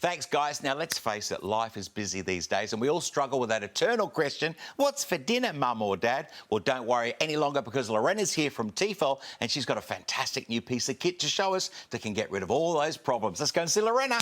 Thanks, guys. Now, let's face it, life is busy these days and we all struggle with that eternal question, what's for dinner, Mum or Dad? Well, don't worry any longer because Lorena's here from Tefal and she's got a fantastic new piece of kit to show us that can get rid of all those problems. Let's go and see Lorena.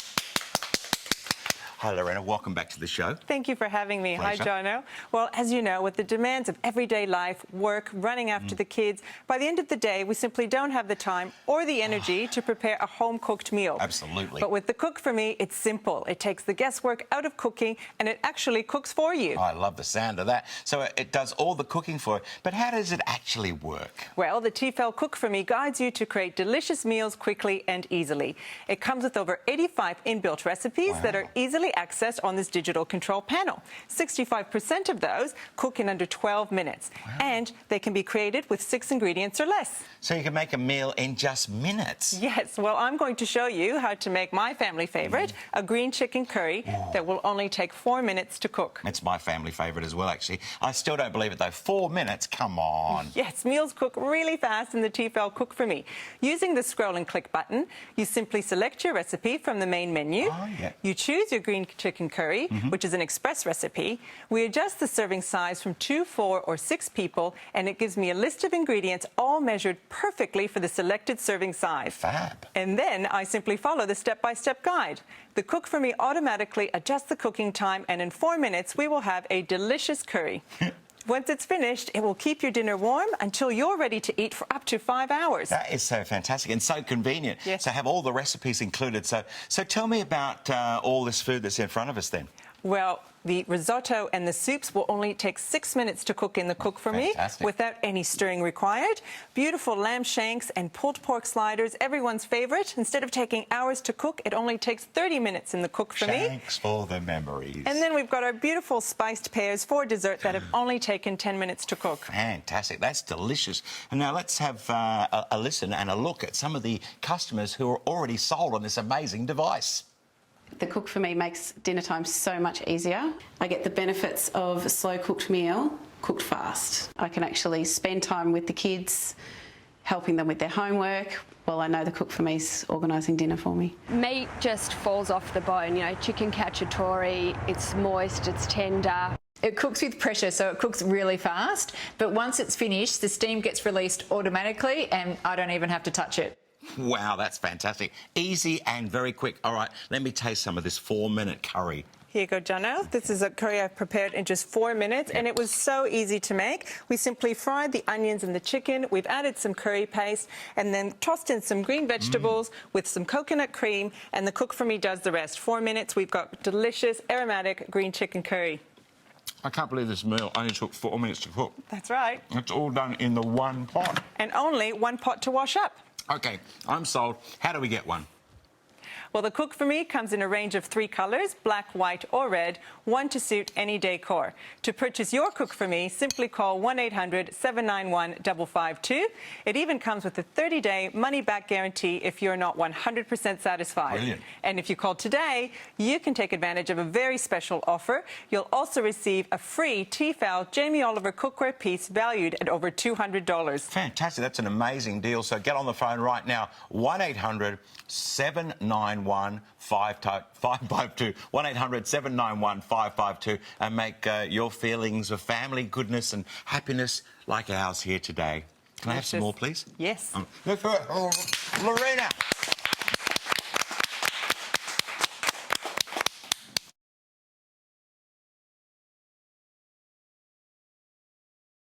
Hi, Lorena. Welcome back to the show. Thank you for having me. Pleasure. Hi, Jono. Well, as you know, with the demands of everyday life, work, running after the kids, by the end of the day, we simply don't have the time or the energy to prepare a home-cooked meal. Absolutely. But with the Cook4Me, it's simple. It takes the guesswork out of cooking and it actually cooks for you. I love the sound of that. So it does all the cooking for you. But how does it actually work? Well, the Tefal Cook4Me guides you to create delicious meals quickly and easily. It comes with over 85 inbuilt recipes that are easily accessed on this digital control panel. 65% of those cook in under 12 minutes. And they can be created with 6 ingredients or less. So you can make a meal in just minutes? Yes. Well, I'm going to show you how to make my family favourite, a green chicken curry that will only take 4 minutes to cook. It's my family favourite as well, actually. I still don't believe it, though. 4 minutes? Come on. Yes, meals cook really fast in the Tefal Cook4Me. Using the scroll and click button, you simply select your recipe from the main menu. You choose your green chicken curry, which is an express recipe. We adjust the serving size from 2, 4 or 6 people, and it gives me a list of ingredients all measured perfectly for the selected serving size. Fab. And then I simply follow the step-by-step guide. The Cook4Me automatically adjusts the cooking time, and in 4 minutes we will have a delicious curry. Once it's finished, it will keep your dinner warm until you're ready to eat for up to 5 hours. That is so fantastic and so convenient. Yes. So have all the recipes included. So tell me about all this food that's in front of us then. Well, the risotto and the soups will only take 6 minutes to cook in the Cook4Me without any stirring required. Beautiful lamb shanks and pulled pork sliders, everyone's favourite. Instead of taking hours to cook, it only takes 30 minutes in the Cook4Me. Thanks for the memories. And then we've got our beautiful spiced pears for dessert that have only taken 10 minutes to cook. Fantastic. That's delicious. And now let's have a listen and a look at some of the customers who are already sold on this amazing device. The Cook4Me makes dinner time so much easier. I get the benefits of a slow-cooked meal, cooked fast. I can actually spend time with the kids, helping them with their homework, while I know the Cook4Me's organising dinner for me. Meat just falls off the bone, you know, chicken cacciatore, it's moist, it's tender. It cooks with pressure, so it cooks really fast, but once it's finished, the steam gets released automatically and I don't even have to touch it. Wow, that's fantastic. Easy and very quick. All right, let me taste some of this 4-minute curry. Here you go, Jono. This is a curry I've prepared in just 4 minutes, and it was so easy to make. We simply fried the onions and the chicken. We've added some curry paste and then tossed in some green vegetables with some coconut cream, and the Cook4Me does the rest. 4 minutes, we've got delicious, aromatic green chicken curry. I can't believe this meal only took 4 minutes to cook. That's right. It's all done in the one pot. And only 1 pot to wash up. OK, I'm sold. How do we get one? Well, the Cook4Me comes in a range of 3 colours, black, white or red, one to suit any decor. To purchase your Cook4Me, simply call 1-800-791-552. It even comes with a 30-day money-back guarantee if you're not 100% satisfied. Brilliant. And if you call today, you can take advantage of a very special offer. You'll also receive a free Tefal Jamie Oliver cookware piece valued at over $200. Fantastic. That's an amazing deal. So get on the phone right now, 1-800-791-552. 1-800-791-552 and make your feelings of family, goodness and happiness like ours here today. Can I have some more, please? Yes. Lorena!